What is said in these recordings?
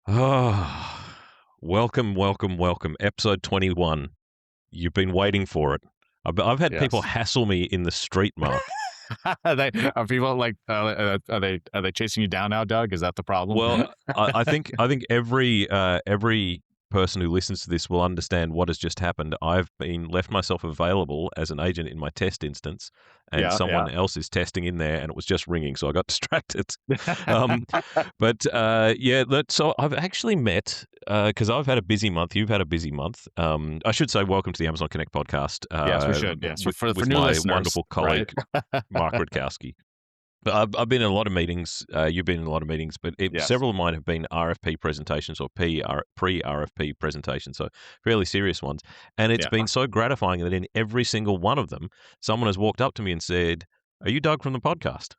Oh, welcome, welcome, welcome. Episode 21. You've been waiting for it. I've had people Yes. hassle me in the street, Mark. Are people like are they chasing you down now, Doug? Is that the problem? Well, I think every person who listens to this will understand what has just happened. I've been left myself available as an agent in my test instance, and Yeah, someone yeah. else is testing in there, and it was just ringing, so I got distracted. Um, so I've actually met because I've had a busy month. You've had a busy month. I should say, welcome to the Amazon Connect podcast Yes, we should. Yes, for with new my listeners, wonderful right? colleague Mark Rutkowski. But I've been in a lot of meetings. You've been in a lot of meetings, but Yes. several of mine have been RFP presentations or pre-RFP presentations, so fairly serious ones. And it's Yeah. been so gratifying that in every single one of them, someone has walked up to me and said, "Are you Doug from the podcast?"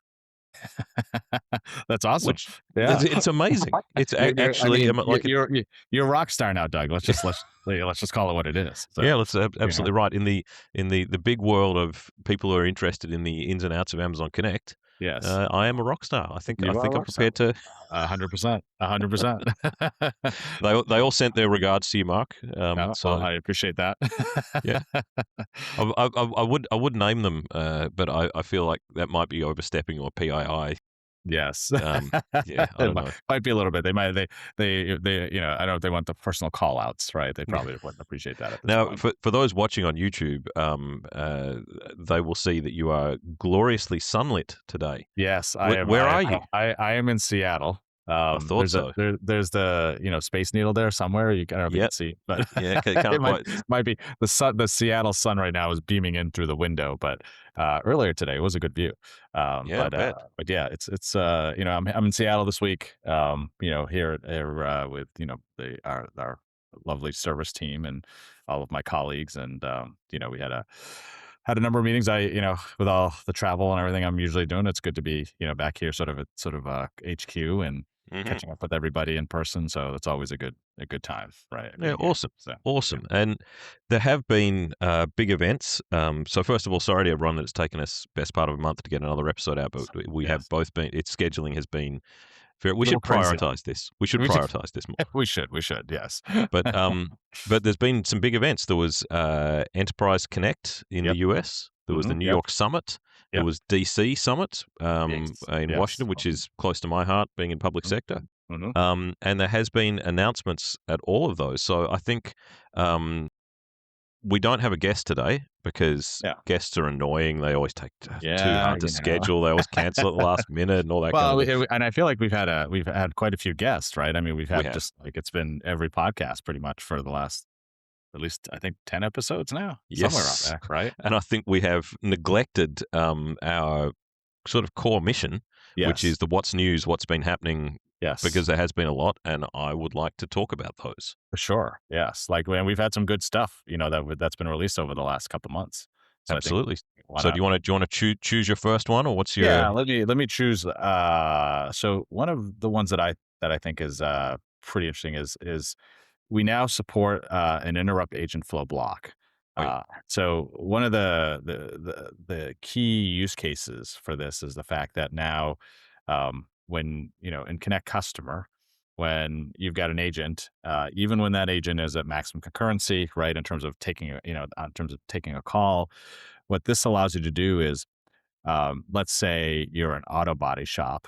That's awesome. Which Yeah. it's amazing. It's I actually mean, like you're a rock star now, Doug. Let's just call it what it is. So, yeah, that's you know. absolutely right. In the big world of people who are interested in the ins and outs of Amazon Connect, Yes. I am a rock star. I You are a think I'm rock star. prepared to. 100%. 100%. They all sent their regards to you, Mark. No, well, So I appreciate that. yeah, I would name them, but I feel like that might be overstepping or PII. Yes. Yeah, I It don't might know. might be a little bit. They, I don't know if they want the personal call outs, right? They probably wouldn't appreciate that at this Now, point. for those watching on YouTube, they will see that you are gloriously sunlit today. Yes, I am. Where are you? I am in Seattle. I thought so. There's the Space Needle there somewhere. I don't know if you can Yep. see, but Yeah. Can't it quite. might be the sun. The Seattle sun right now is beaming in through the window. But earlier today it was a good view. Yeah, I bet. But yeah, it's I'm in Seattle this week. Here with our lovely service team and all of my colleagues, and we had a number of meetings. With all the travel and everything I'm usually doing, it's good to be, back here sort of at HQ and Hmm. catching up with everybody in person. So it's always a good time, right? Yeah, Being here. awesome. So yeah. Awesome. And there have been big events. So first of all, sorry to everyone that it's taken us best part of a month to get another episode out, but we have Yes. both been. Its scheduling has been very. We A little should crazy. prioritize this. We should We should, prioritize this more. we should, yes. But there's been some big events. There was Enterprise Connect in the Yep. US. There was the New Yep. York Summit. There Yep. was DC Summit Yes. in Yes. Washington, which is close to my heart, being in public sector. Mm-hmm. And there has been announcements at all of those. So I think we don't have a guest today because Yeah. guests are annoying. They always take too Yeah. hard to schedule. They always cancel at the last minute and all that kind Well, of thing. and I feel like we've had quite a few guests, right? I mean, we've We had have. just like it's been every podcast pretty much for the last at least I think 10 episodes now, somewhere around Yes. there, right? And I think we have neglected our sort of core mission, which Yes. is the what's news, what's been happening, because Yes. there has been a lot, and I would like to talk about those. For sure. Yes. Like when we've had some good stuff, that's been released over the last couple months. So I think Absolutely. why So not? do you want to choose your first one, or what's your? Yeah, let me choose so one of the ones that I think is pretty interesting is we now support an interrupt agent flow block. Oh yeah. So one of the key use cases for this is the fact that now, when in Connect Customer, when you've got an agent, even when that agent is at maximum concurrency, right, in terms of taking a call, what this allows you to do is, let's say you're an auto body shop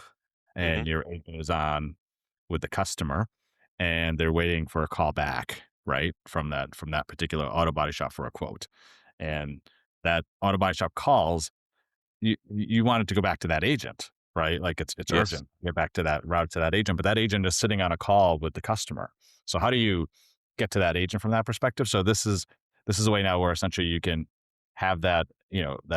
Hmm. and your agent is on with the customer and they're waiting for a call back, right? From that particular auto body shop for a quote. And that auto body shop calls, you want it to go back to that agent, right? Like it's Yes. urgent. Get back to that route to that agent, but that agent is sitting on a call with the customer. So how do you get to that agent from that perspective? So this is a way now where essentially you can have that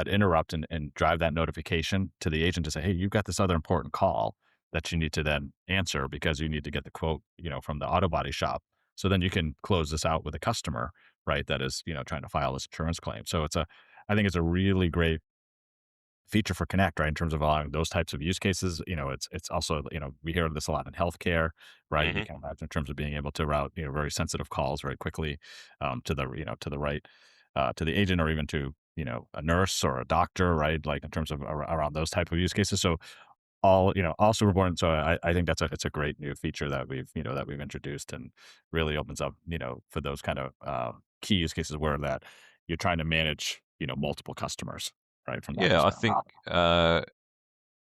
interrupt and drive that notification to the agent to say, hey, you've got this other important call that you need to then answer because you need to get the quote, from the auto body shop. So then you can close this out with a customer, right? That is, trying to file this insurance claim. So I think it's a really great feature for Connect, right? In terms of allowing those types of use cases. It's also, we hear this a lot in healthcare, right? You Hmm. can imagine in terms of being able to route, very sensitive calls very quickly, to the right, to the agent or even to, a nurse or a doctor, right? Like in terms of around those type of use cases. So all super important. So I think it's a great new feature that we've introduced, and really opens up, for those kind of key use cases where that you're trying to manage, multiple customers, right? From that Yeah, I perspective. think,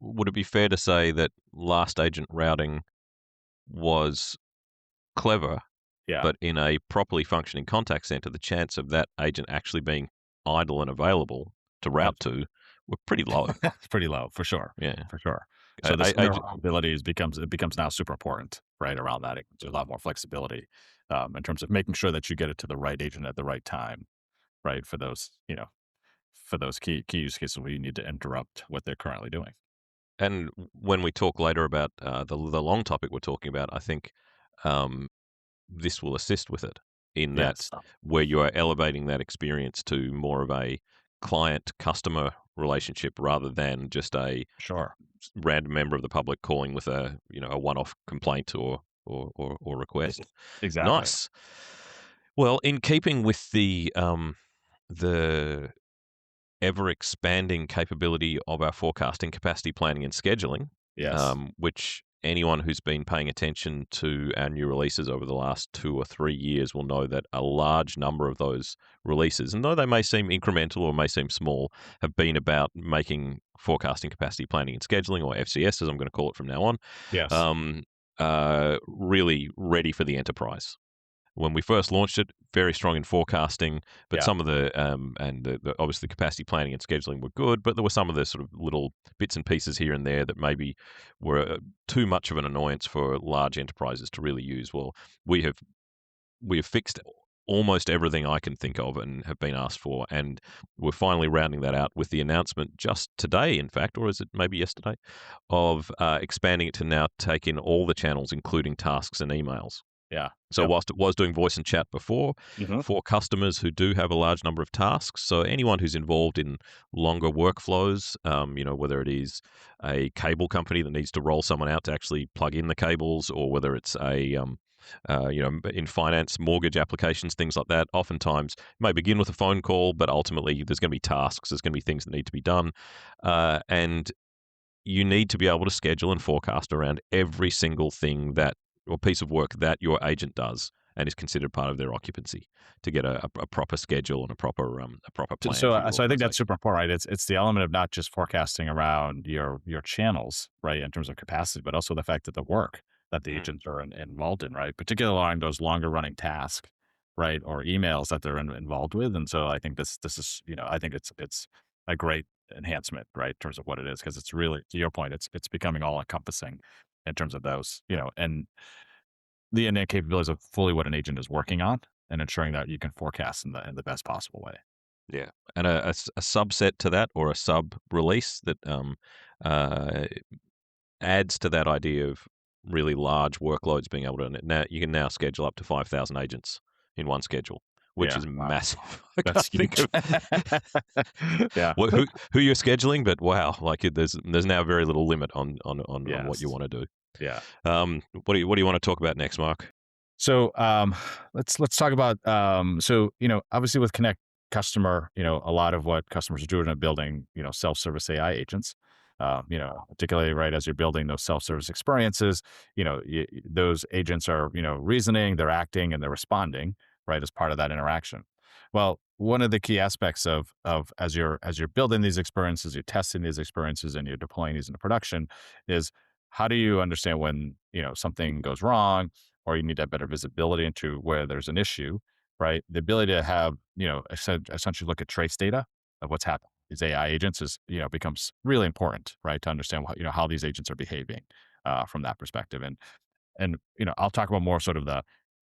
would it be fair to say that last agent routing was clever, Yeah. but in a properly functioning contact center, the chance of that agent actually being idle and available to route to were pretty low. It's pretty low for sure, Yeah. for sure. I, So this I, I j- interoperability becomes now super important, right? Around that, there's a lot more flexibility in terms of making sure that you get it to the right agent at the right time, right? For those key use cases where you need to interrupt what they're currently doing. and when we talk later about the long topic we're talking about, I think um, this will assist with it in that Yes, where you are elevating that experience to more of a client customer relationship rather than just a sure. random member of the public calling with a a one-off complaint or request. Exactly. Nice. Well, in keeping with the ever expanding capability of our forecasting, capacity planning, and scheduling, Yes. which anyone who's been paying attention to our new releases over the last 2 or 3 years will know that a large number of those releases, and though they may seem incremental or may seem small, have been about making forecasting, capacity planning, and scheduling, or FCS, as I'm going to call it from now on, Yes. um, really ready for the enterprise. When we first launched it, very strong in forecasting, but Yeah. some of the obviously capacity planning and scheduling were good, but there were some of the sort of little bits and pieces here and there that maybe were too much of an annoyance for large enterprises to really use. Well, we have we have fixed almost everything I can think of and have been asked for, and we're finally rounding that out with the announcement just today, in fact, or is it maybe yesterday, of expanding it to now take in all the channels, including tasks and emails. Yeah. So Yep. whilst it was doing voice and chat before, Hmm. for customers who do have a large number of tasks, so anyone who's involved in longer workflows, whether it is a cable company that needs to roll someone out to actually plug in the cables, or whether it's in finance, mortgage applications, things like that, oftentimes it may begin with a phone call, but ultimately there's going to be tasks, there's going to be things that need to be done, and you need to be able to schedule and forecast around every single thing that or piece of work that your agent does and is considered part of their occupancy to get a proper schedule and a proper plan So, for your so I think that's organization. super important, right? It's the element of not just forecasting around your channels, right, in terms of capacity, but also the fact that the work that the Mm. agents are involved in, right, particularly along those longer running tasks, right, or emails that they're involved with. And so I think this is, I think it's a great enhancement, right, in terms of what it is, because it's really, to your point, it's becoming all encompassing in terms of those, and the innate capabilities of fully what an agent is working on, and ensuring that you can forecast in the best possible way. Yeah, and a subset to that or a sub release that uh, adds to that idea of really large workloads being able to now you can now schedule up to 5,000 agents in one schedule, which Yeah. is Wow. massive. I That's can't think huge. of Yeah. who you're scheduling, but wow, like there's now very little limit on what you Yes. want to do. Yeah. What do you want to talk about next, Mark? So let's talk about obviously with Connect Customer, a lot of what customers are doing are building, self-service AI agents. Particularly right as you're building those self-service experiences, those agents are, reasoning, they're acting, and they're responding, right, as part of that interaction. Well, one of the key aspects of as you're building these experiences, you're testing these experiences, and you're deploying these into production, is how do you understand when something goes wrong, or you need to have better visibility into where there's an issue, right? The ability to have, essentially look at trace data of what's happening. These AI agents becomes really important, right? To understand what, how these agents are behaving from that perspective. And, I'll talk about more sort of the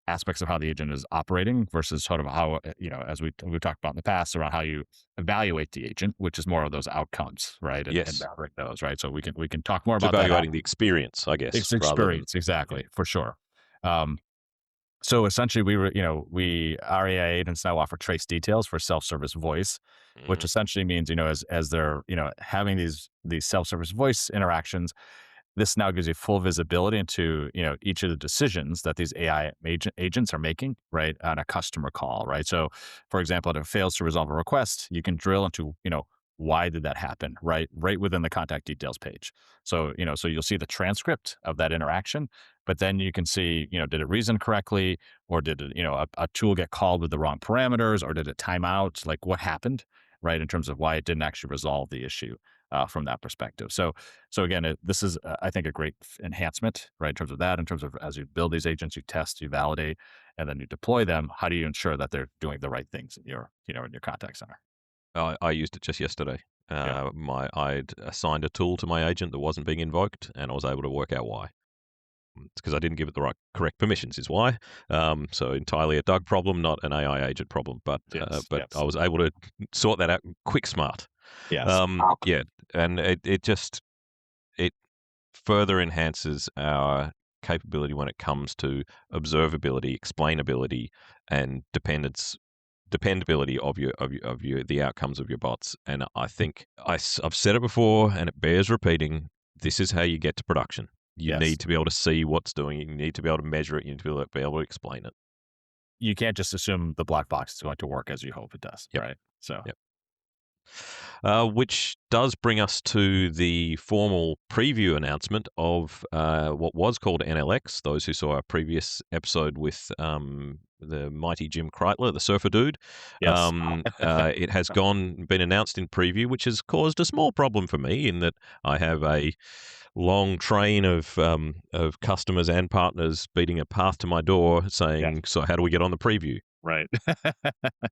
aspects of how the agent is operating versus sort of how, as we've talked about in the past around how you evaluate the agent, which is more of those outcomes, right? And Yes, measuring those, right? So we can talk more it's about that. evaluating the experience, I guess, It's rather than experience, yeah. exactly, for sure. Um, so essentially, our AI agents now offer trace details for self-service voice, which Mm. essentially means, as they're, having these self-service voice interactions, this now gives you full visibility into, each of the decisions that these AI agents are making, right, on a customer call, right? So, for example, if it fails to resolve a request, you can drill into, why did that happen, right within the contact details page. So, so you'll see the transcript of that interaction, but then you can see, did it reason correctly, or did it, a tool get called with the wrong parameters, or did it time out? Like, what happened, right, in terms of why it didn't actually resolve the issue from that perspective. So again, this is, I think, a great enhancement, right, in terms of that, in terms of as you build these agents, you test, you validate, and then you deploy them. How do you ensure that they're doing the right things in your, in your contact center? I used it just yesterday. Yeah. I'd assigned a tool to my agent that wasn't being invoked, and I was able to work out why. It's because I didn't give it the correct permissions, is why. So entirely a Doug problem, not an AI agent problem. But Yes. but I Yes. was able to sort that out quick smart. Yes. Yeah, and it further enhances our capability when it comes to observability, explainability, and dependability of your the outcomes of your bots. And I think I've said it before, and it bears repeating. This is how you get to production. You Yes. need to be able to see what's doing it. You need to be able to measure it. You need to be able to explain it. You can't just assume the black box is going to work as you hope it does, Yep. right? So, Yep. Which does bring us to the formal preview announcement of what was called NLX. Those who saw our previous episode with the mighty Jim Kreitler, the surfer dude, yes. it has been announced in preview, which has caused a small problem for me in that I have a long train of customers and partners beating a path to my door Yes. saying, "So how do we get on the preview?" Right.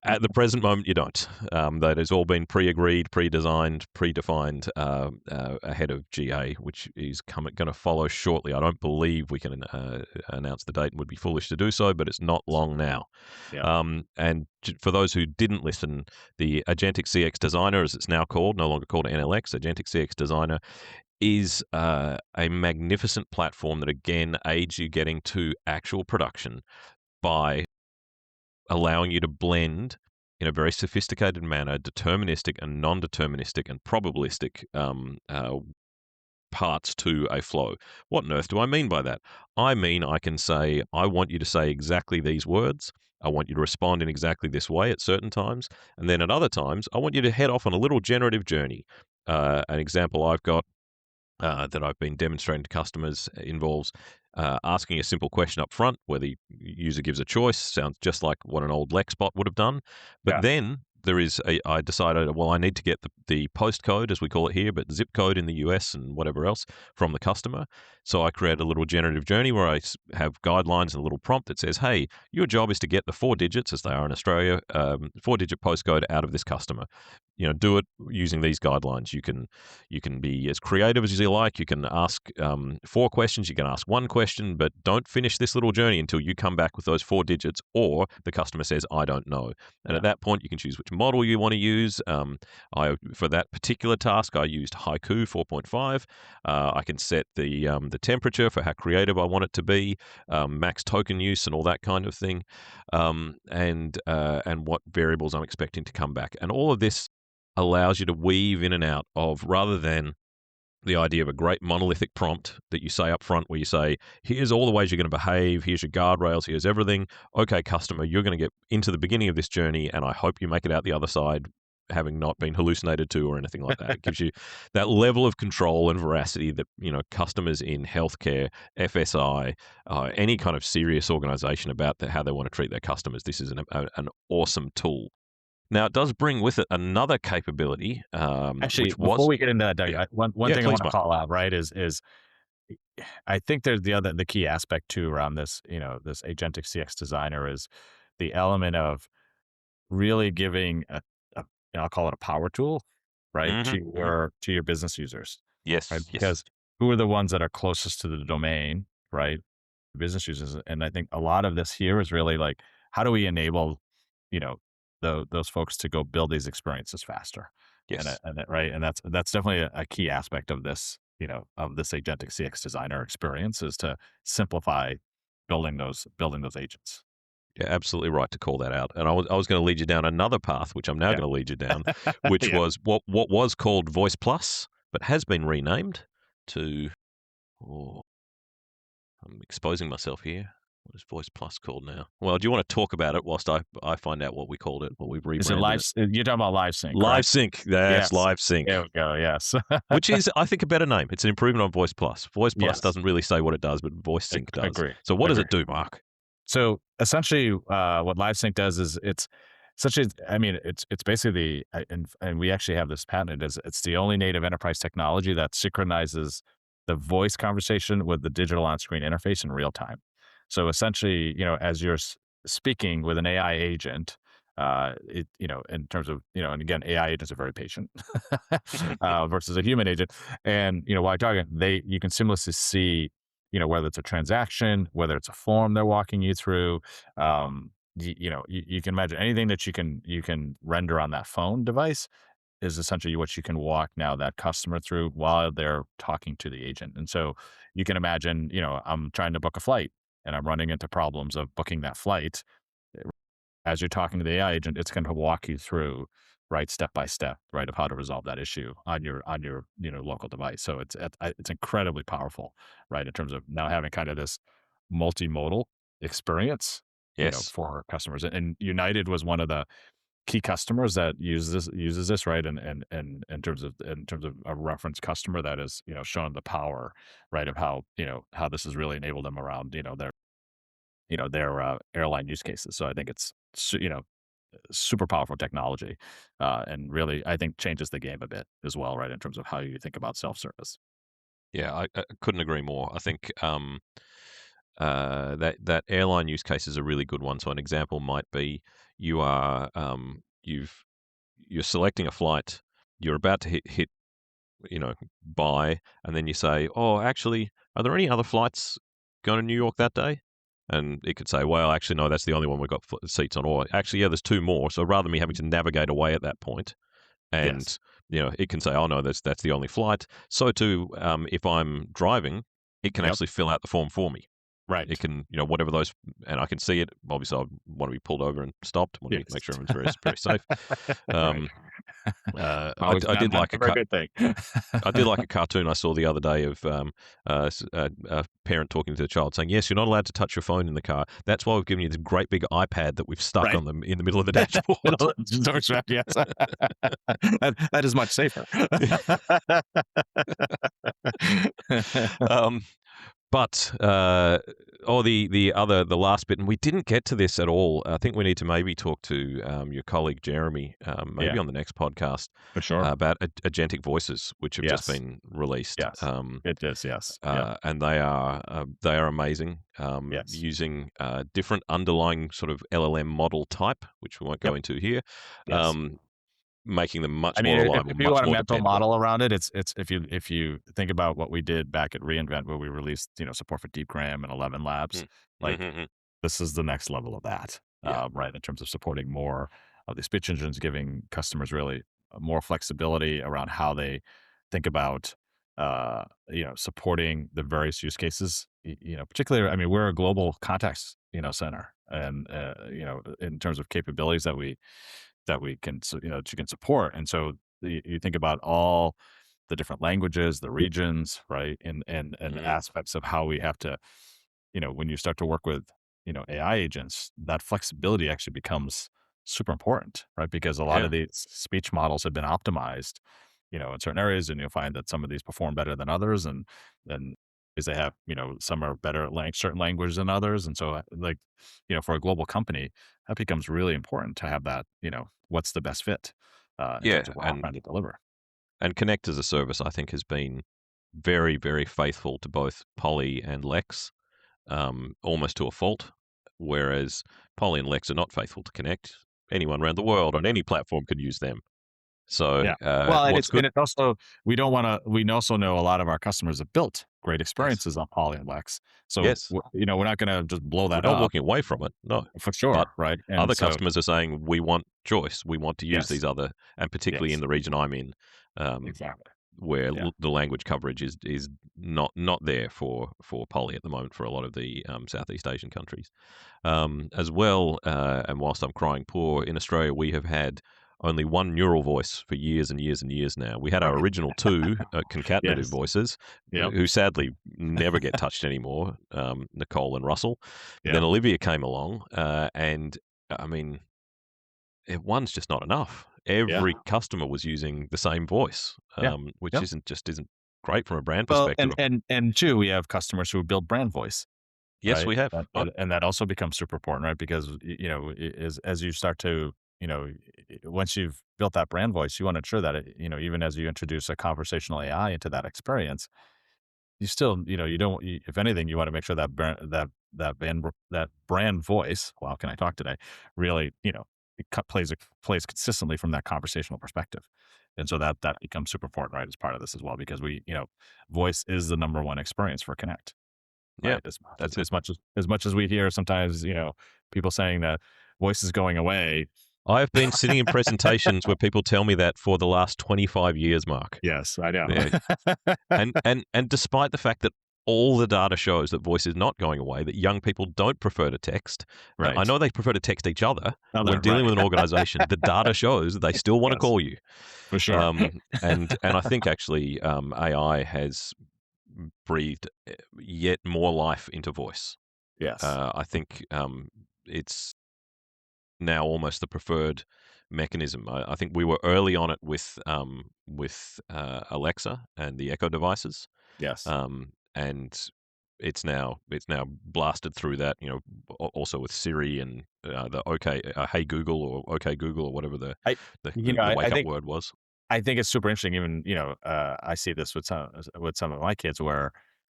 At the present moment, you don't. That has all been pre-agreed, pre-designed, predefined ahead of GA, which is going to follow shortly. I don't believe we can announce the date, and would be foolish to do so, but it's not long now. Yeah. And for those who didn't listen, the Agentic CX Designer, as it's now called, no longer called NLX, Agentic CX Designer, is a magnificent platform that, again, aids you getting to actual production by allowing you to blend in a very sophisticated manner deterministic and non-deterministic and probabilistic parts to a flow. What on earth do I mean by that? I mean, I can say, I want you to say exactly these words. I want you to respond in exactly this way at certain times. And then at other times, I want you to head off on a little generative journey. An example I've got that I've been demonstrating to customers involves asking a simple question up front where the user gives a choice. Sounds just like what an old Lex bot would have done. But Yeah. then I decided, well, I need to get the postcode, as we call it here, but zip code in the US and whatever else from the customer. So I create a little generative journey where I have guidelines and a little prompt that says, hey, your job is to get the 4 digits, as they are in Australia, 4 digit postcode out of this customer. Do it using these guidelines. You can be as creative as you like. You can ask 4 questions. You can ask 1 question, but don't finish this little journey until you come back with those 4 digits, or the customer says, I don't know. And Yeah. at that point, you can choose which model you want to use. For that particular task, I used Haiku 4.5. I can set the temperature for how creative I want it to be, max token use, and all that kind of thing, and what variables I'm expecting to come back. And all of this allows you to weave in and out of, rather than the idea of a great monolithic prompt that you say up front where you say, here's all the ways you're going to behave, here's your guardrails, here's everything. Okay, customer, you're going to get into the beginning of this journey, and I hope you make it out the other side having not been hallucinated to or anything like that. It gives you that level of control and veracity that, customers in healthcare, FSI, any kind of serious organization about how they want to treat their customers. This is an awesome tool. Now, it does bring with it another capability, Actually, which before was, we get into that, Doug, yeah, one yeah, thing I please, want to Mike. call out, right, is I think there's the key aspect too around this, this agentic CX designer is the element of really giving a I'll call it a power tool, right, Hmm. Hmm. to your business users, right? Yes, yes, Because who are the ones that are closest to the domain, right? Business users, and I think a lot of this here is really like, how do we enable, you know, those folks to go build these experiences faster, yes. right, and that's definitely a key aspect of this, of this agentic CX designer experience is to simplify building those agents. You're absolutely right to call that out. And I was going to lead you down another path, which I'm now Yeah, going to lead you down, which yeah. was what was called Voice Plus, but has been renamed to. Oh, I'm exposing myself here. What is Voice Plus called now? Well, do you want to talk about it whilst I find out what we called it, what we've Is it rebranded live? it? You're talking about live sync, Live correct? Sync. That's Yes. Live Sync, There we go. Yes. which is, I think, a better name. It's an improvement on Voice Plus. Voice Plus Yes. doesn't really say what it does, but Voice Sync does. Agree. So what does Agree. it do, Mark? So essentially, what live sync does is it's essentially, I mean, it's basically, and we actually have this patented, is it's the only native enterprise technology that synchronizes the voice conversation with the digital on-screen interface in real time. So essentially, as you're speaking with an AI agent, in terms of, and again, AI agents are very patient versus a human agent. And, while you're talking, you can seamlessly see, whether it's a transaction, whether it's a form they're walking you through. You can imagine anything that you can render on that phone device is essentially what you can walk now that customer through while they're talking to the agent. And so you can imagine, I'm trying to book a flight and I'm running into problems of booking that flight. As you're talking to the AI agent, it's going to walk you through, right, step by step, right, of how to resolve that issue on your local device. So it's incredibly powerful, right, in terms of now having kind of this multimodal experience, Yes. for our customers. And United was one of the key customers that uses this, right, and in terms of a reference customer that is, showing the power, right, of how this has really enabled them around, their airline use cases. So I think it's super powerful technology, and really I think changes the game a bit as well, right, in terms of how you think about self service. Yeah, I couldn't agree more. I think that airline use case is a really good one. So an example might be you are you're selecting a flight, you're about to hit buy, and then you say, "Oh, actually, are there any other flights going to New York that day?" And it could say, "Well, actually, no, that's the only one we've got seats on." Or actually, yeah, there's two more. So rather than me having to navigate away at that point, Yes, and it can say, "Oh no, that's the only flight." So too, if I'm driving, it can yep, actually fill out the form for me. It right, can, whatever those, and I can see it. Obviously, I want to be pulled over and stopped. Want to yes, make sure everyone's very very safe. right. Um, I, Always I did not like a very good thing. I did like a cartoon I saw the other day of a parent talking to the child saying, "Yes, you're not allowed to touch your phone in the car. That's why we've given you this great big iPad that we've stuck Right. on them in the middle of the dashboard." Don't strap, yes. That is much safer. um, But the last bit, and we didn't get to this at all. I think we need to maybe talk to your colleague Jeremy, maybe Yeah, on the next podcast, for sure. about agentic voices, which have just Yes, been released. yes. It is, yes. Yep, And they are amazing. yes. Using different underlying sort of LLM model type, which we won't go Yep, into here, yes. um, making them I much mean, more if reliable, you much want a more mental dependable. model around it, it's if you think about what we did back at reInvent, where we released, support for Deepgram and 11 Labs, Mm. like Mhm. this is the next level of that, Yeah, right? In terms of supporting more of the speech engines, giving customers really more flexibility around how they think about, supporting the various use cases. Particularly, I mean, we're a global contacts, center, and in terms of capabilities that we can, that you can support. And so you think about all the different languages, the regions, right, and mhm. aspects of how we have to, when you start to work with, AI agents, that flexibility actually becomes super important, right? Because a lot Yeah, of these speech models have been optimized, in certain areas, and you'll find that some of these perform better than others, and then is they have, some are better at certain languages than others, and so like, for a global company, that becomes really important to have that, what's the best fit, in yeah, terms of what we're trying to deliver. and Connect as a service, I think, has been very, very faithful to both Polly and Lex, almost to a fault. Whereas Polly and Lex are not faithful to Connect. Anyone around the world on any platform can use them. So Yeah. Well, and what's it's good? and it's also we also know a lot of our customers have built great Yes, experiences on Poly and Lex. So, yes, we're not gonna just blow we're that not up walking away from it. No, for but sure, right? And other so customers are saying we want choice. We want to use yes, these other, and particularly in yes, the region I'm in, um, exactly. where Yeah. the language coverage is not there for Poly at the moment for a lot of the Southeast Asian countries. As well, and whilst I'm crying poor, in Australia we have had only one neural voice for years and years and years now. We had our original two concatenative Yes. voices, Yep. who sadly never get touched anymore, Nicole and Russell. But then Yeah. Olivia came along, and I mean, one's just not enough. Yeah. Every customer was using the same voice, Yeah. which Yep. isn't great from a brand Well, perspective. and two, we have customers who build brand voice, Yes, right? we have. And that also becomes super important, right? Because as you start to, once you've built that brand voice, you want to ensure that even as you introduce a conversational AI into that experience, you still, you don't. If anything, you want to make sure that that brand voice. Wow, can I talk today? Really, plays consistently from that conversational perspective, and so that becomes super important, right? As part of this as well, because voice is the number one experience for Connect, Yeah, right? As, that's it. as much as we hear sometimes, people saying that voice is going away. I've been sitting in presentations where people tell me that for the last 25 years, Mark. Yes, I know. Yeah, and despite the fact that all the data shows that voice is not going away, that young people don't prefer to text. I Right. know they prefer to text each other when Other dealing right. with an organization. The data shows they still want to Yes, call you. for sure. And I think actually AI has breathed yet more life into voice. Yes. I think it's now almost the preferred mechanism. I think we were early on it with Alexa and the Echo devices, Yes. and it's now blasted through that. Also with Siri and the OK, Hey Google or OK Google or whatever the I the, you the, know, the I wake up think word was. I think it's super interesting. Even I see this with some of my kids where,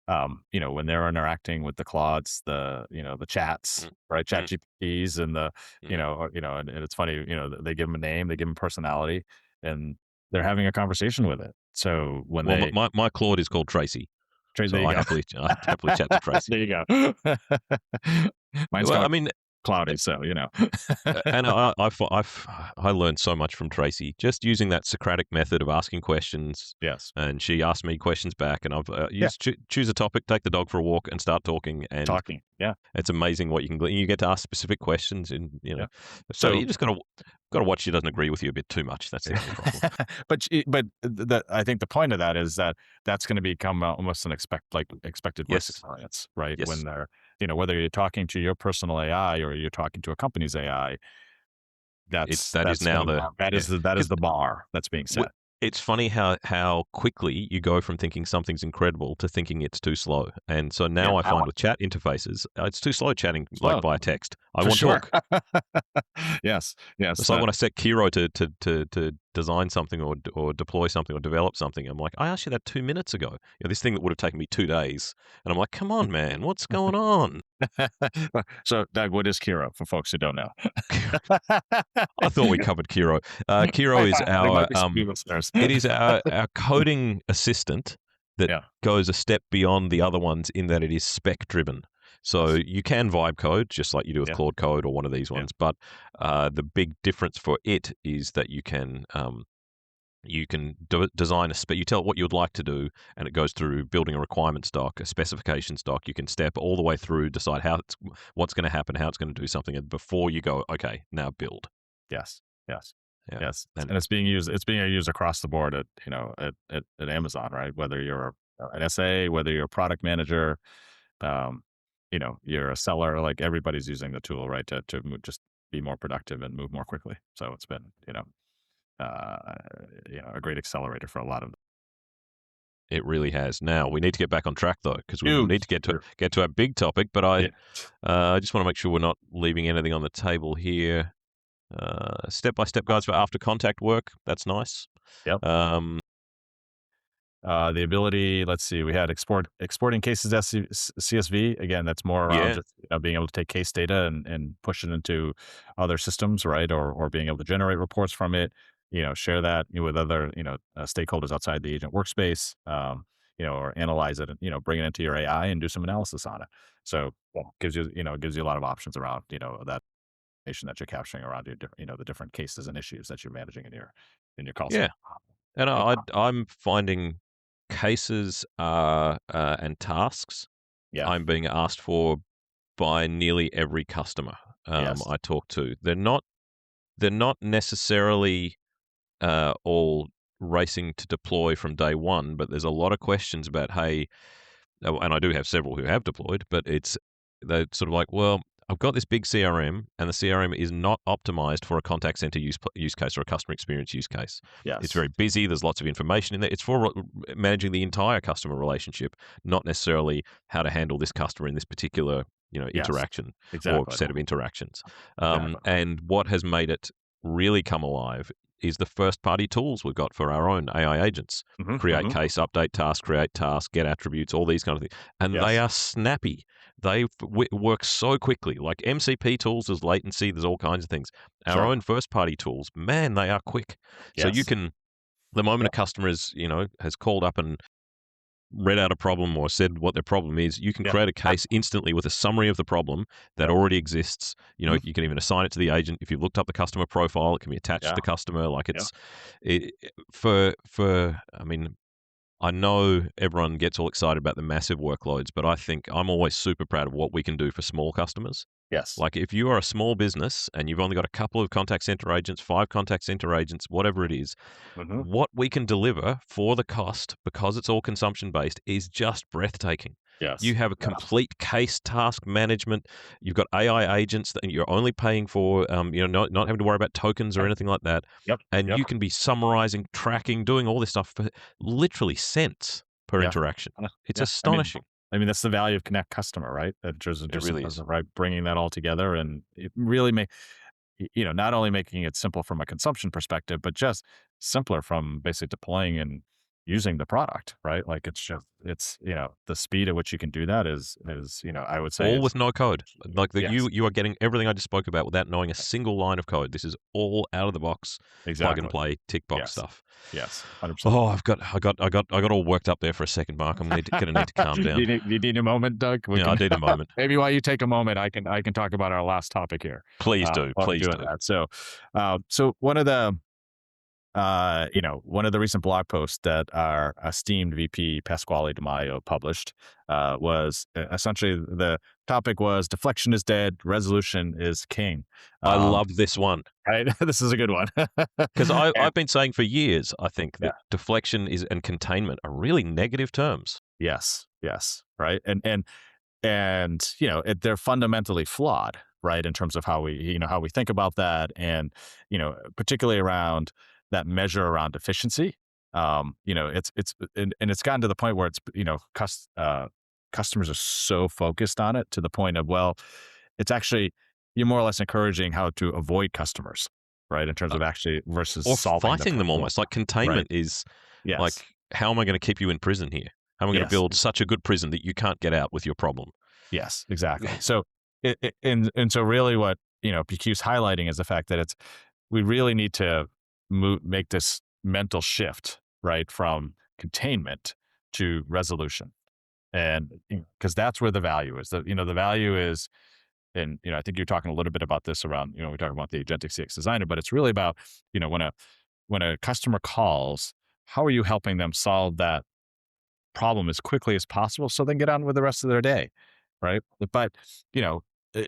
when they're interacting with the Claudes, the chats, Mm, right, Chat mm, GPTs, and the mm. and it's funny, they give them a name, they give them personality, and they're having a conversation with it. So when Well, they my Claude is called Tracy, there so you I go, happily chat to Tracy. there you go. Mine's Well, I called mean, Cloudy, so and I learned so much from Tracy just using that Socratic method of asking questions, yes, and she asked me questions back, and I've yeah, used choose a topic, take the dog for a walk, and start talking, and talking, yeah, it's amazing what you can glean. You get to ask specific questions, and yeah. so So you just got to watch she doesn't agree with you a bit too much. That's the only problem. I think the point of that is that that's going to become almost an expected voice Yes, experience, right? When yes, they're whether you're talking to your personal AI or you're talking to a company's AI, that is that's going now to the yeah. that is the bar that's being set. It's funny how quickly you go from thinking something's incredible to thinking it's too slow. And so Yeah, now I find with chat interfaces, it's too slow chatting like slow via text. I for want sure. talk. Yes, yes, It's like when I set Kiro to design something or deploy something or develop something. I'm like, I asked you that 2 minutes ago. This thing that would have taken me 2 days, and I'm like, come on, man, what's going on? So, Doug, what is Kiro for folks who don't know? I thought we covered Kiro. Kiro I is thought there our might be some new listeners. it is our coding assistant that Yeah, goes a step beyond the other ones in that it is spec driven. So yes, you can vibe code just like you do with yeah, Claude Code or one of these yeah, ones, but the big difference for it is that you can design a spec. You tell it what you would like to do, and it goes through building a requirements doc, a specifications doc. You can step all the way through, decide what's going to happen, how it's going to do something, and before you go, okay, now build. yes, yes. Yeah, Yes, and and it's being used across the board at at Amazon, right? Whether you're an SA, whether you're a product manager, um, you're a seller, like everybody's using the tool, right, to just be more productive and move more quickly. So it's been uh, a great accelerator for a lot of it really has. Now we need to get back on track though, because we need to huge. get to our big topic. But Yeah. I just want to make sure we're not leaving anything on the table here. Step-by-step guides for after contact work. That's nice. Yep. Um, The ability, let's see, we had exporting cases as CSV. Again, that's more around yeah, just being able to take case data and push it into other systems, right? Or being able to generate reports from it. Share that with other stakeholders outside the agent workspace. Or analyze it and bring it into your AI and do some analysis on it. So gives you a lot of options around that information that you're capturing around the different cases and issues that you're managing in your call yeah. center. And Yeah. I'm finding cases and tasks Yeah. I'm being asked for by nearly every customer Yes. I talk to. They're not. they're not necessarily all racing to deploy from day one, but there's a lot of questions about, hey, and I do have several who have deployed, but they're sort of like, well, I've got this big CRM, and the CRM is not optimized for a contact center use case or a customer experience use case. It's Yes. very busy. There's lots of information in there. It's for managing the entire customer relationship, not necessarily how to handle this customer in this particular Yes. interaction or Exactly. set of interactions. Exactly. And what has made it really come alive is the first party tools we've got for our own AI agents. Hmm. Create Hmm. case, update task, create task, get attributes, all these kind of things. And they Yes. are snappy. They work so quickly. Like MCP tools, there's latency, there's all kinds of things. Our Sure. own first party tools, man, they are quick. So you Yes. can, the moment a Yep. customer has called up and read out a problem or said what their problem is, you can Yep. create a case instantly with a summary of the problem that Yep. already exists. Mhm. You can even assign it to the agent. If you've looked up the customer profile, it can be attached to Yeah. the customer. Like Yeah. I mean, I know everyone gets all excited about the massive workloads, but I think I'm always super proud of what we can do for small customers. Yes. Like if you are a small business and you've only got a couple of contact center agents, 5 contact center agents, whatever it is, Hmm. what we can deliver for the cost, because it's all consumption based, is just breathtaking. You Yes. have a Yes. complete case task management. You've got AI agents that you're only paying for, not having to worry about tokens or Right. anything like that. Yep. And Yep. you can be summarizing, tracking, doing all this stuff for literally cents per Yeah. interaction. It's Yeah. I mean, astonishing. that's the value of Connect Customer, right? That It just in really terms is. of right bringing that all together, and it really not only making it simple from a consumption perspective, but just simpler from basically deploying and using the product, right? Like it's the speed at which you can do that is I would say All is with no code. Like that yes, you are getting everything I just spoke about without knowing a single line of code. This is all out of the box, plug and exactly. play, tick box Yes. stuff. Yes. 100%. Oh, I got all worked up there for a second, Mark. Gonna need to calm Do down. you need a moment, Doug? We Yeah, I can need a moment. maybe while you take a moment, I can talk about our last topic here. Please do, While we're please doing do. that. So one of the recent blog posts that our esteemed VP Pasquale DeMaio published was essentially the topic was deflection is dead, resolution is king. I Um, love this one right, this is a good one. because And I've been saying for years. I think yeah, that deflection is and containment are really negative terms. yes, yes, right, and they're fundamentally flawed, right, in terms of how we think about that, and particularly around that measure around efficiency. And it's gotten to the point where it's customers are so focused on it to the point of, well, it's actually, you're more or less encouraging how to avoid customers, right, in terms Uh, of actually versus or solving the fighting them problem. almost. Like Right. containment is Yes. like, how am I going to keep you in prison here? How am I going to Yes. build such a good prison that you can't get out with your problem? Yes, exactly. So, and so really what, PQ's highlighting is the fact that we really need to make this mental shift, right, from containment to resolution. And because that's where the value is. The value is, and, I think you're talking a little bit about this around, we're talking about the agentic CX designer, but it's really about, when a customer calls, how are you helping them solve that problem as quickly as possible so they can get on with the rest of their day, right? But you know,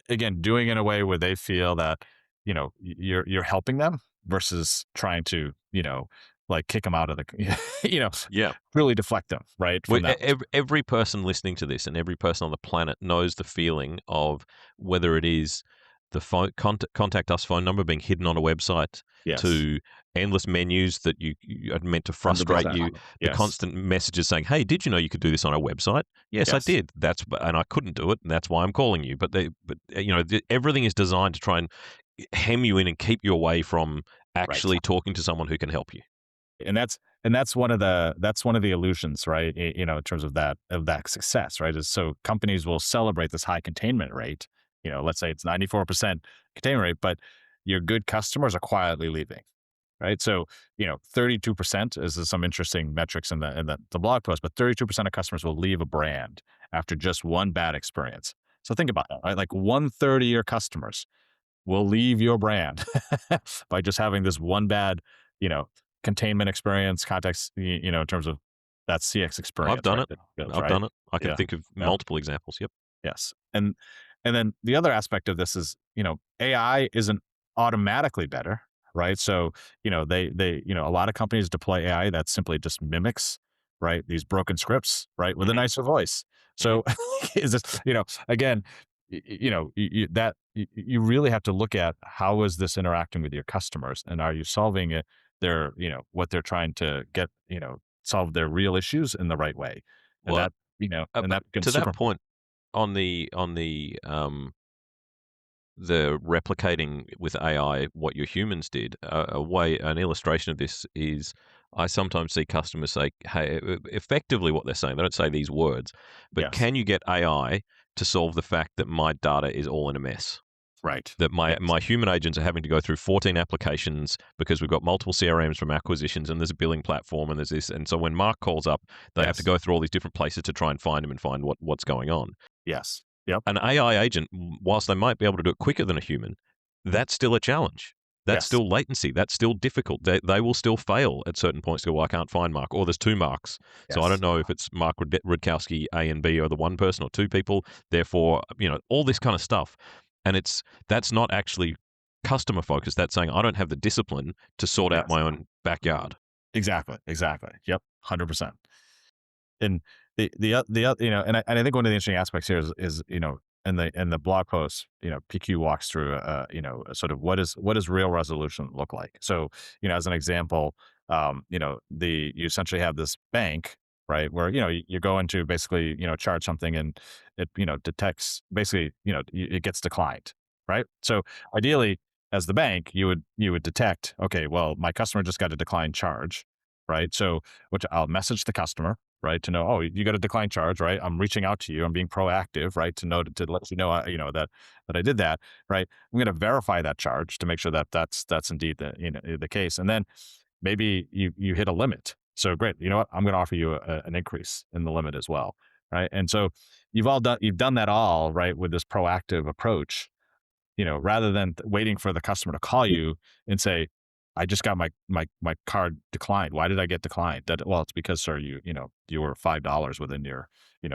again, doing it in a way where they feel that you're helping them versus trying to like kick them out of the Yeah. really deflect them right from that. Every person listening to this and every person on the planet knows the feeling of whether it is the contact us phone number being hidden on a website Yes, to endless menus that you are meant to hundred frustrate percent. you, the Yes, constant messages saying, "Hey, did you know you could do this on our website?" Yes, I yes, did. And I couldn't do it, and that's why I'm calling you. But everything is designed to try and hem you in and keep you away from right. actually talking to someone who can help you. And that's one of the illusions, right? In terms of that success, right? Is so companies will celebrate this high containment rate. Let's say it's 94% containment rate, but your good customers are quietly leaving, right? So 32% is some interesting metrics in the blog post, but 32% of customers will leave a brand after just one bad experience. So think about that, right? Like 1/3 of your customers will leave your brand by just having this one bad, you know, containment experience, context, in terms of that CX I've experience, done right? it. That goes, I've right? done it. I can Yeah. think of Yeah. multiple examples. Yep. Yes. And then the other aspect of this is, AI isn't automatically better, right? So, a lot of companies deploy AI that simply just mimics, right, these broken scripts, right, with a Hmm. nicer voice. Hmm. So, is this, again, you really have to look at how is this interacting with your customers, and are you solving it their, what they're trying to get, solve their real issues in the right way, and Well, and but that becomes to super that important. point, on the replicating with AI what your humans did, an illustration of this is I sometimes see customers say, "Hey," effectively what they're saying. They don't say these words, but Yes, can you get AI to solve the fact that my data is all in a mess? right. That my Yes, my human agents are having to go through 14 applications because we've got multiple CRMs from acquisitions, and there's a billing platform, and there's this. And so when Mark calls up, they have to yes, go through all these different places to try and find him and find what's going on. yes, yep, An AI agent, whilst they might be able to do it quicker than a human, that's still a challenge. That's yes, still latency. That's still difficult. They will still fail at certain points. Go, well, I can't find Mark, or there's two Marks, so I don't yes, know if it's Mark Rudkowski A and B are the one person or two people. Therefore, all this kind of stuff, and that's not actually customer focused. That's saying I don't have the discipline to sort out yes. my own backyard. Exactly, exactly. Yep, 100%. And and I think one of the interesting aspects here is in the blog post, PQ walks through sort of what does real resolution look like. So, as an example, the you essentially have this bank, right, where you go into basically charge something, and it detects basically it gets declined, right? So ideally, as the bank, you would detect, okay, well, my customer just got a declined charge, right? So which I'll message the customer, right, to know, oh, you got a decline charge, right? I'm reaching out to you. I'm being proactive, right, to know to let you know, that I did that, right? I'm going to verify that charge to make sure that that's indeed the case, and then maybe you hit a limit. So great, you know what? I'm going to offer you an increase in the limit as well, right? And so you've done that all right with this proactive approach, rather than waiting for the customer to call you and say, I just got my card declined. Why did I get declined? Well, it's because, sir, you were $5 within your,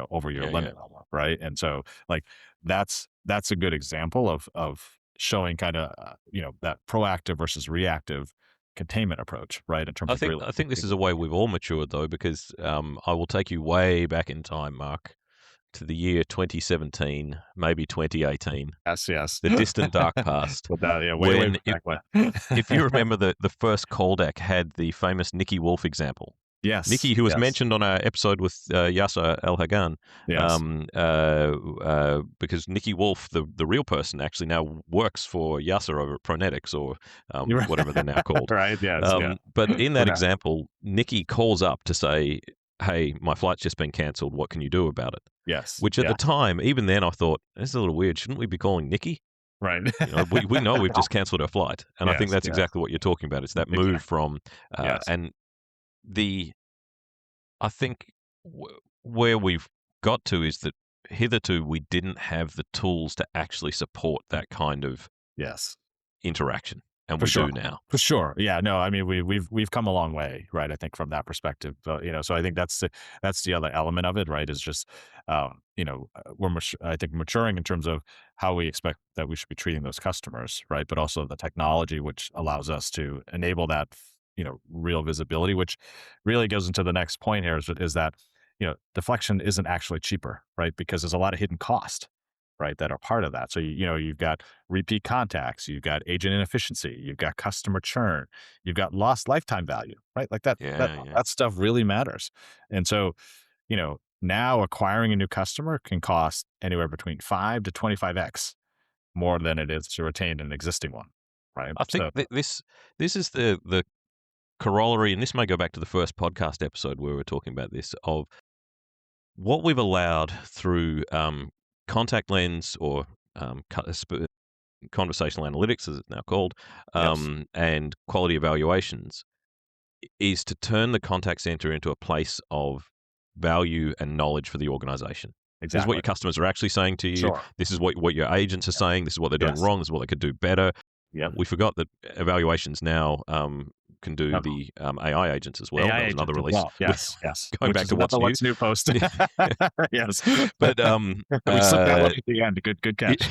over your Yeah, yeah. limit, right? And so, like, that's a good example of showing kind of that proactive versus reactive containment approach, right? In terms I of think really I think this is a way we've all matured though, because I will take you way back in time, Mark, to the year 2017, maybe 2018, yes, yes, the distant dark past, but that, yeah, way when back when. if you remember the first call deck had the famous Nicky Wolf example. Yes, Nicky, who was yes, mentioned on our episode with Yasser El Hagan, yes. because Nicky Wolf, the real person, actually now works for Yasser over at Pronetics, or You're whatever they're now called. right. Yes, yeah. But in For that now. example, Nicky calls up to say, "Hey, my flight's just been cancelled. What can you do about it?" Yes. Which at the Yeah. time, even then, I thought, this is a little weird. Shouldn't we be calling Nicky? Right. We know we've just cancelled our flight. And I think Yes. that's Yes. exactly what you're talking about. It's that move Exactly. from, Yes. and the, I think where we've got to is that hitherto we didn't have the tools to actually support that kind of Yes. interaction. And For we sure. do now. For sure. Yeah. No. I mean, we've come a long way, right? I think from that perspective. So I think that's the other element of it, right? Is just, I think maturing in terms of how we expect that we should be treating those customers, right? But also the technology which allows us to enable that, real visibility, which really goes into the next point here is that deflection isn't actually cheaper, right? Because there's a lot of hidden cost, right, that are part of that. So you've got repeat contacts, you've got agent inefficiency, you've got customer churn, you've got lost lifetime value, right? Like that that Yeah, yeah. that stuff really matters. And so, now acquiring a new customer can cost anywhere between 5 to 25x more than it is to retain an existing one, right? I think So that this is the corollary, and this may go back to the first podcast episode where we were talking about this, of what we've allowed through contact lens, or conversational analytics, as it's now called, yes, and quality evaluations, is to turn the contact center into a place of value and knowledge for the organization. This is what exactly. your customers are actually saying to you. Sure. This is what your agents are saying. This is what they're doing Yes. wrong. This is what they could do better. Yep. We forgot that evaluations now can do Yep. the AI agents as well. AI That was another agents as release. well. Yes, yes. Going Which back is to another what's new. what's new post. Yes. But We slipped that one at the end. Good yeah, catch.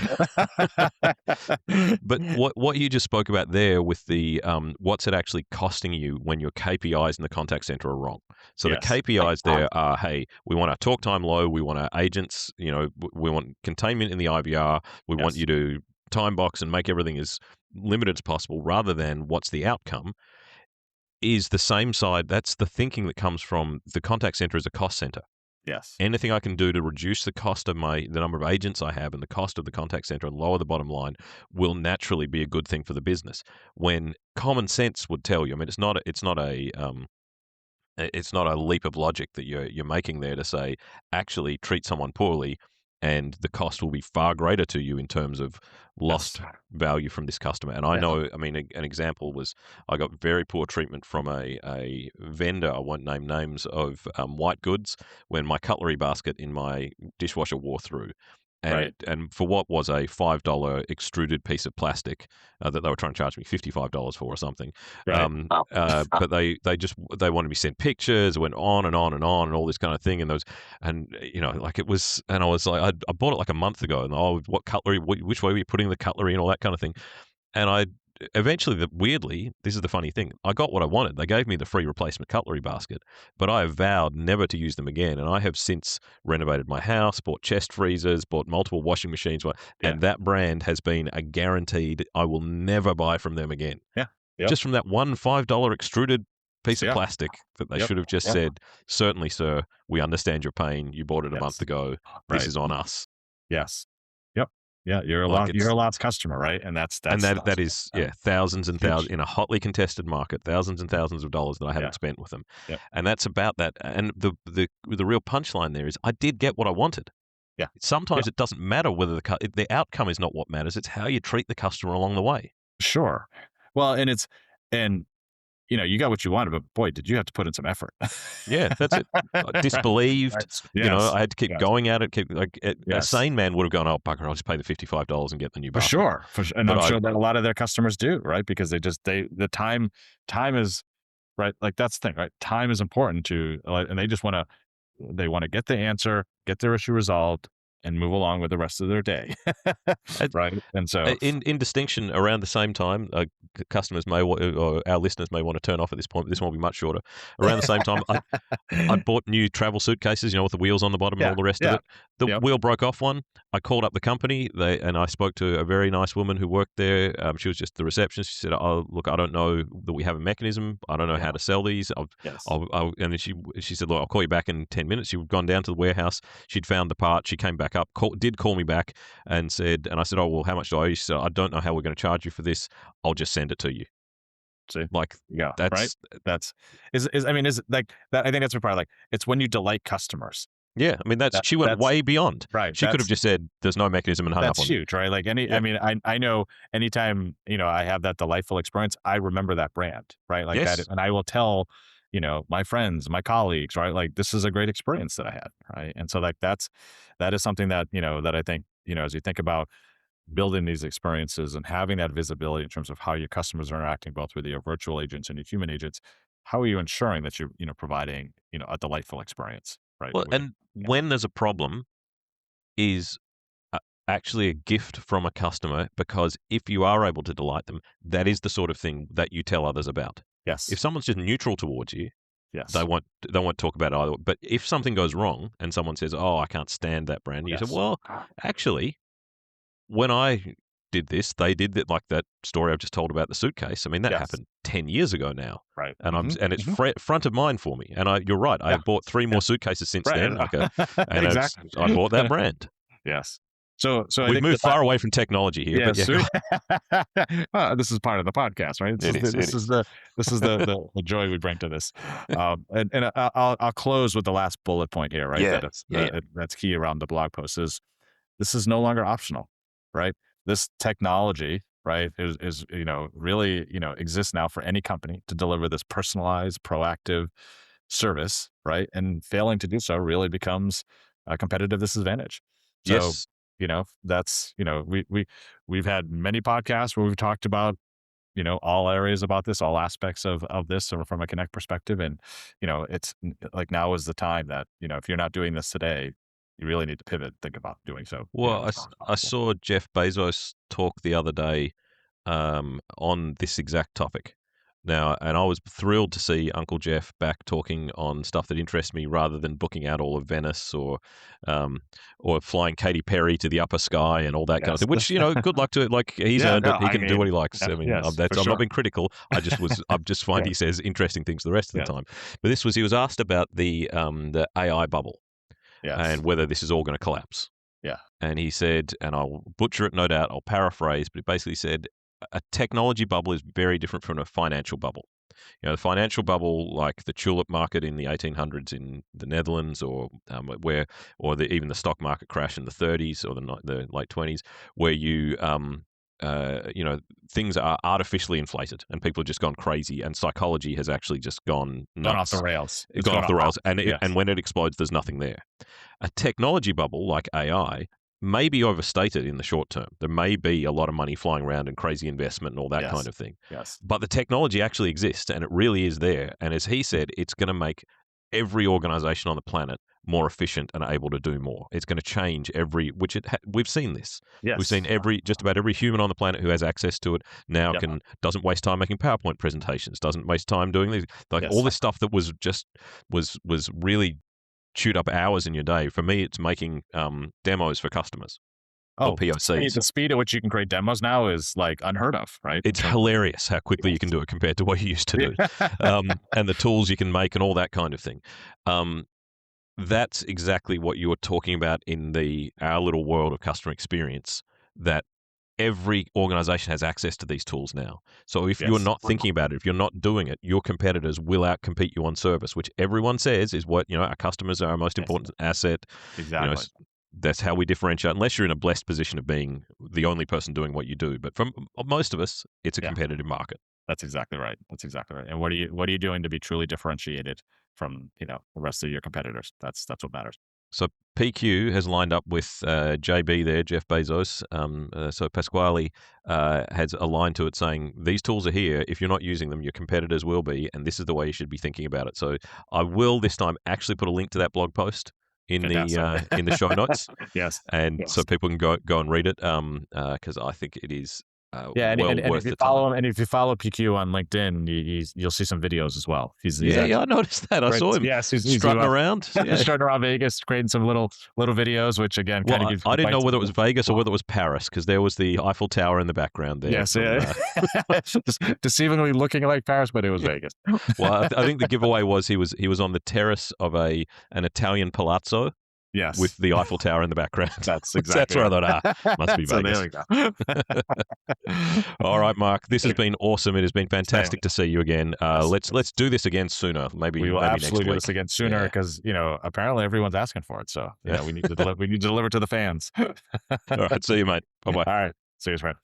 but what you just spoke about there with the what's it actually costing you when your KPIs in the contact center are wrong. So the Yes. KPIs there are, hey, we want our talk time low, we want our agents, we want containment in the IVR, we want Yes. you to time box and make everything as limited as possible, rather than what's the outcome. Is the same side. That's the thinking that comes from the contact center as a cost center. Yes. Anything I can do to reduce the cost of the number of agents I have and the cost of the contact center and lower the bottom line will naturally be a good thing for the business. When common sense would tell you, I mean, it's not a leap of logic that you're making there to say actually treat someone poorly and the cost will be far greater to you in terms of Yes. lost value from this customer. And I Yeah. know, I mean, an example was I got very poor treatment from a vendor, I won't name names, of white goods when my cutlery basket in my dishwasher wore through. Right. And for what was a $5 extruded piece of plastic that they were trying to charge me $55 for or something, Right. but they wanted me to send pictures, went on and on and on and all this kind of thing, and those, and like it was, and I was like, I bought it like a month ago, and what cutlery, which way were you putting the cutlery and all that kind of thing, and I eventually, weirdly, this is the funny thing, I got what I wanted. They gave me the free replacement cutlery basket, but I have vowed never to use them again, and I have since renovated my house, bought chest freezers, bought multiple washing machines, Yeah. and that brand has been a guaranteed I will never buy from them again. Yeah. Yep. Just from that one $5 extruded piece of Yeah. plastic that they Yep. should have just Yep. said, certainly, sir, we understand your pain. You bought it a month Yes. ago. This Right. is on us. Yes. Yep. Yeah. You're Like a lost customer, right? And that's and that is thousands and huge. thousands in a hotly contested market, thousands and thousands of dollars that I haven't spent with them. Yep. And that's about that. And the real punchline there is I did get what I wanted. Yeah. Sometimes Yeah. it doesn't matter whether the outcome is not what matters. It's how you treat the customer along the way. Sure. Well, and you got what you wanted, but boy, did you have to put in some effort. Yeah, that's it. Disbelieved. Right. Yes. I had to keep Yes. going at it. A Yes. sane man would have gone, "Oh, bugger! I'll just pay the $55 and get the new For basket." sure. And But I'm sure that a lot of their customers do, right? Because the time is right. Like that's the thing, right? Time is important and they just they want to get the answer, get their issue resolved, and move along with the rest of their day. Right. And so, in distinction, around the same time, customers or our listeners may want to turn off at this point. But this one will be much shorter. Around the same time, I bought new travel suitcases, with the wheels on the bottom and all the rest of it. The Yep. wheel broke off one. I called up the company, and I spoke to a very nice woman who worked there. She was just the receptionist. She said, "Oh, look, I don't know that we have a mechanism. I don't know how to sell these." Yes. And then she said, "Look, I'll call you back in 10 minutes." She'd gone down to the warehouse. She'd found the part. She came back up, did call me back, and I said, "Oh, well, how much do I owe you?" She said, "I don't know how we're going to charge you for this. I'll just send it to you." See, Like yeah, that's right. That's I mean, is like that. I think that's the part. Like, it's when you delight customers. Yeah, I mean she went That's way beyond. right. She could have just said, "There's no mechanism," and hung up That's on me. huge, right? Like I Yeah. mean, I know anytime, I have that delightful experience, I remember that brand, right? Like that, Yes. and I will tell, my friends, my colleagues, right? Like this is a great experience that I had, right? And so like that is something that, that I think, as you think about building these experiences and having that visibility in terms of how your customers are interacting both with your virtual agents and your human agents, how are you ensuring that you're, providing, a delightful experience, right? Well, and Yeah. when there's a problem, is actually a gift from a customer, because if you are able to delight them, that is the sort of thing that you tell others about. Yes. If someone's just neutral towards you, Yes. they won't talk about it either. But if something goes wrong and someone says, "Oh, I can't stand that brand," you say, Yes. "Well, actually, when I did this, they did that." Like that story I've just told about the suitcase. I mean, that Yes. happened 10 years ago now, Right. and it's Mhm. front of mind for me. And you're right, I Yeah. have bought 3 Yeah. more suitcases since Right. then. And Exactly. I bought that brand. Yes. So I We've think moved far away from technology here, but yes. yeah, Well, this is part of the podcast, right? it is. This is the joy we bring to this. And I'll close with the last bullet point here, right? Yeah. That's key around the blog post is this is no longer optional, right? This technology, right, is really, exists now for any company to deliver this personalized, proactive service, right? And failing to do so really becomes a competitive disadvantage. So, Yes. that's, we've had many podcasts where we've talked about all areas about this, all aspects of this, or from a Connect perspective. And, it's like now is the time that, if you're not doing this today, you really need to pivot, think about doing so, Well, as soon as I possible. saw Jeff Bezos talk the other day on this exact topic. Now, and I was thrilled to see Uncle Jeff back talking on stuff that interests me rather than booking out all of Venice um, or flying Katy Perry to the upper sky and all that kind of Yes. thing. Which good luck to it. Like he's Yeah, earned no, it. He I can do what mean, he likes. I mean, yes, for I'm not sure. being critical. I just find he Yes, says interesting things the rest of the yes, time. But he was asked about the AI bubble yes. and whether this is all going to collapse. Yeah. And he said, and I'll butcher it, no doubt, I'll paraphrase, but he basically said a technology bubble is very different from a financial bubble. The financial bubble, like the tulip market in the 1800s in the Netherlands, or even the stock market crash in the 30s or the late 20s, where things are artificially inflated and people have just gone crazy, and psychology has actually just gone Gone off the nuts, rails. It's gone gone off the off. rails, and Yes. when it explodes, there's nothing there. A technology bubble like AI may be overstated in the short term. There may be a lot of money flying around and crazy investment and all that kind Yes. of thing. Yes. But the technology actually exists and it really is there. And as he said, it's going to make every organization on the planet more efficient and able to do more. It's going to change we've seen this. We've seen Yes. just about every human on the planet who has access to it now Yep. doesn't waste time making PowerPoint presentations, doesn't waste time doing these, like all Yes. this stuff that was really chewed up hours in your day. For me, it's making demos for customers or Oh, POCs. the speed at which you can create demos now is like unheard of, right? In It's terms of, hilarious how quickly you can yes. do it compared to what you used to do, and the tools you can make and all that kind of thing. Um, that's exactly what you were talking about in our little world of customer experience. That every organization has access to these tools now. So if you're Yes. not thinking about it, if you're not doing it, your competitors will outcompete you on service, which everyone says is what, our customers are our most Yes. important asset. Exactly. That's how we differentiate, unless you're in a blessed position of being the only person doing what you do. But from most of us, it's a Yeah. competitive market. That's exactly right. That's exactly right. And what are you doing to be truly differentiated from, the rest of your competitors? That's what matters. So PQ has lined up with JB there, Jeff Bezos. So Pasquale has aligned to it, saying these tools are here. If you're not using them, your competitors will be, and this is the way you should be thinking about it. So I will this time actually put a link to that blog post in Fantastic. the show notes, Yes. and so Yes. people can go and read it because I think it is Yeah, well and if worth you the follow time. him, and if you follow PQ on LinkedIn, you'll see some videos as well. He's Yeah, I actually noticed that. I great. saw him Yes, he's strutting around. Yeah. strutting around Vegas, creating some little videos, which again kind of Well, gives I didn't know insights whether it into was Vegas or whether it was Paris because there was the Eiffel Tower in the background there. yes, yeah. Just deceivingly looking like Paris, but it was Vegas. Well, I think the giveaway was he was on the terrace of an Italian palazzo with Yes, the Eiffel Tower in the background. that's That's exactly where I right. thought, must be So Vegas. there we go. All right, Mark, this has been awesome. It has been Same. fantastic to see you again. Yes. Let's do this again sooner. We will maybe absolutely next do week. this again sooner Yeah. because apparently everyone's asking for it. So Yeah. we need to we need to deliver to the fans. All right, see you, mate. Bye bye. All right, see you, friend.